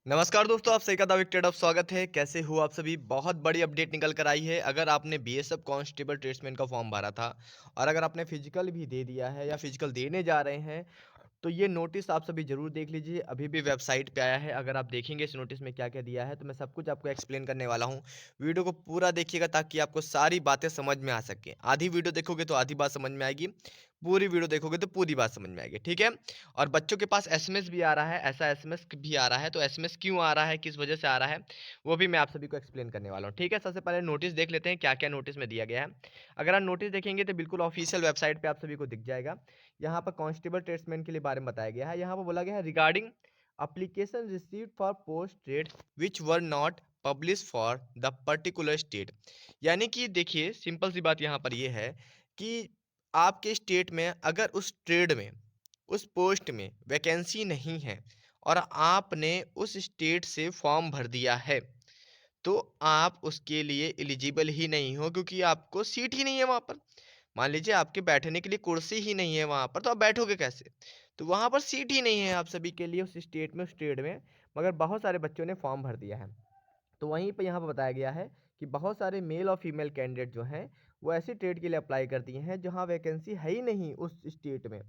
नमस्कार दोस्तों, आप सही का दावा ट्रेड ऑफ स्वागत है। कैसे हो आप सभी? बहुत बड़ी अपडेट निकल कर आई है। अगर आपने बीएसएफ कांस्टेबल ट्रेड्समैन का फॉर्म भरा था और अगर आपने फिजिकल भी दे दिया है या फिजिकल देने जा रहे हैं, तो ये नोटिस आप सभी ज़रूर देख लीजिए। अभी भी वेबसाइट पे आया है। अगर आप देखेंगे इस नोटिस में क्या-क्या दिया है, तो मैं सब कुछ आपको एक्सप्लेन करने वाला हूँ। वीडियो को पूरा देखिएगा ताकि आपको सारी बातें समझ में आ सकें। आधी वीडियो देखोगे तो आधी बात समझ में आएगी, पूरी वीडियो देखोगे तो पूरी बात समझ में आएगी, ठीक है? और बच्चों के पास एसएमएस भी आ रहा है, ऐसा एसएमएस भी आ रहा है, तो एसएमएस क्यों आ रहा है, किस वजह से आ रहा है, वो भी मैं आप सभी को एक्सप्लेन करने वाला हूँ, ठीक है? सबसे पहले नोटिस देख लेते हैं क्या-क्या नोटिस में दिया गया है। अगर आप नोटिस देखेंगे तो बिल्कुल ऑफिशियल वेबसाइट पे आप सभी को दिख जाएगा। यहाँ पर कांस्टेबल ट्रेड्समैन के लिए बारे में बताया गया है। यहाँ पर बोला गया है regarding application received for post trade which were not publish for the particular state. यानी कि देखिए सिंपल सी बात यहाँ पर ये है कि आपके स्टेट में अगर उस ट्रेड में, उस पोस्ट में वैकेंसी नहीं है और आपने उस स्टेट से फॉर्म भर दिया है, तो आप उसके लिए एलिजिबल ही नहीं हो क्योंकि आपको सीट ही नहीं है वहाँ पर। मान लीजिए आपके बैठने के लिए कुर्सी ही नहीं है वहाँ पर, तो आप बैठोगे कैसे? तो वहाँ पर सीट ही नहीं है आप सभी के लिए उस स्टेट में, उस ट्रेड में, मगर बहुत सारे बच्चों ने फॉर्म भर दिया है। तो वहीं पे यहाँ पे बताया गया है कि बहुत सारे मेल और फीमेल कैंडिडेट जो हैं, वो ऐसी ट्रेड के लिए अप्लाई कर दिए हैं जहाँ वैकेंसी है ही नहीं उस स्टेट में।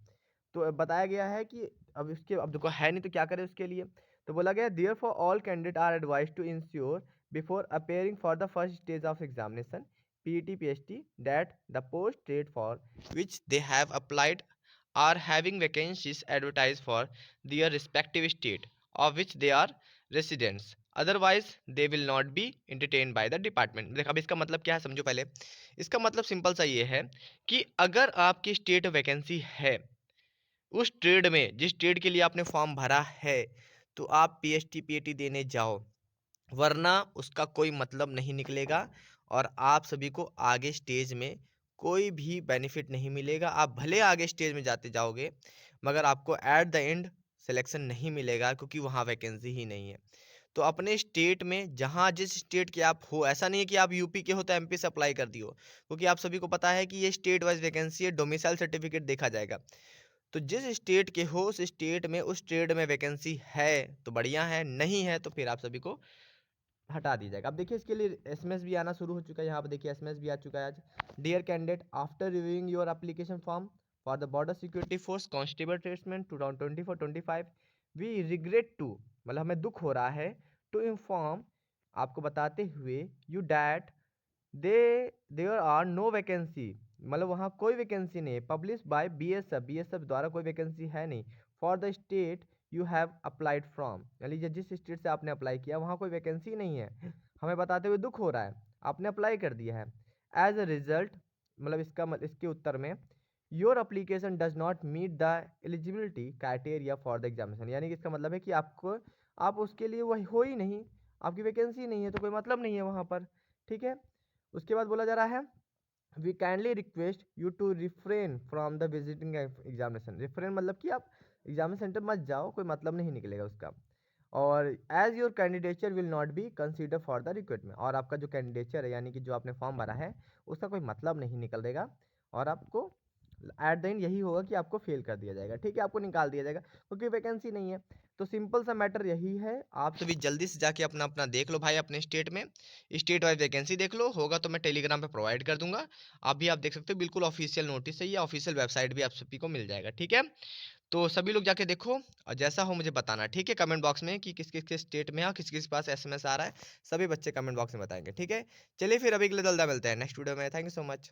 तो बताया गया है कि अब देखो है नहीं तो क्या करें उसके लिए? तो बोला गया therefore all candidate are advised to ensure before appearing for the first stage of examination PET PHT that the post trade for which they have applied are having vacancies advertised for their respective state of which they are residents, otherwise they will not be entertained by the department। देखो अब इसका मतलब क्या है समझो पहले। इसका मतलब सिंपल सा ये है कि अगर आपकी स्टेट वैकेंसी है उस ट्रेड में, जिस ट्रेड के लिए आपने फॉर्म भरा है, तो आप पीएचटी पीएटी देने जाओ, वरना उसका कोई मतलब नहीं निकलेगा और आप सभी को आगे स्टेज में कोई भी बेनिफिट नहीं मिलेगा। आप भले आगे स्टेज में जाते जाओगे, मगर आपको एट द एंड सिलेक्शन नहीं मिलेगा क्योंकि वहाँ वैकेंसी ही नहीं है। तो अपने स्टेट में जहाँ जिस स्टेट के आप हो, ऐसा नहीं है कि आप यूपी के हो तो एमपी से अप्लाई कर दियो, क्योंकि आप सभी को पता है कि ये स्टेट वाइज वैकेंसी है, डोमिसाइल सर्टिफिकेट देखा जाएगा। तो जिस स्टेट के हो उस स्टेट में उस ट्रेड में वैकेंसी है तो बढ़िया है, नहीं है तो फिर आप सभी को हटा दिया जाएगा। अब देखिए इसके लिए एसएमएस भी आना शुरू हो चुका है। यहाँ पे देखिए एसएमएस भी आ चुका है आज। Dear candidate, after reviewing your application form for the border security force constable tradesman 2024-25 we regret to, मतलब हमें दुख हो रहा है, टू इन्फॉर्म, आपको बताते हुए, you that they there are no vacancy, मतलब वहाँ कोई वैकेंसी नहीं है, पब्लिश बाय बीएसएफ, बीएसएफ द्वारा कोई वैकेंसी है नहीं, for the state you have applied from, यानी जिस स्टेट से आपने अप्लाई किया वहाँ कोई वैकेंसी नहीं है, हमें बताते हुए दुख हो रहा है, आपने अप्लाई कर दिया है। एज अ रिजल्ट, मतलब इसके उत्तर में, your application does not meet the eligibility criteria for the examination, यानी कि इसका मतलब है कि आप उसके लिए वही हो ही नहीं, आपकी वैकेंसी नहीं है तो कोई मतलब नहीं है वहाँ पर, ठीक है। उसके बाद बोला जा रहा है we kindly request you to refrain from the visiting examination, refrain मतलब कि आप एग्जामिनेशन सेंटर मत जाओ, कोई मतलब नहीं निकलेगा उसका। और as your candidature will not be consider for the recruitment, और आपका जो कैंडिडेचर है यानी कि जो आपने फॉर्म भरा है उसका कोई मतलब नहीं निकलेगा और आपको एट द एंड यही होगा कि आपको फेल कर दिया जाएगा, ठीक है, आपको निकाल दिया जाएगा क्योंकि वैकेंसी नहीं है। तो सिंपल सा मैटर यही है। आप सभी जल्दी से जाके अपना अपना देख लो भाई, अपने स्टेट में स्टेट वाइज वैकेंसी देख लो, होगा तो मैं टेलीग्राम पे प्रोवाइड कर दूंगा। आप देख सकते हो, बिल्कुल ऑफिशियल नोटिस है, ये ऑफिशियल वेबसाइट भी आप सभी को मिल जाएगा, ठीक है। तो सभी लोग जाके देखो और जैसा हो मुझे बताना, ठीक है, कमेंट बॉक्स में कि किस किस के स्टेट में है और किस किस के पास एसएमएस आ रहा है, सभी बच्चे कमेंट बॉक्स में बताएंगे, ठीक है। चलिए फिर अभी के लिए जल्दा मिलते हैं नेक्स्ट वीडियो में। Thank you so much.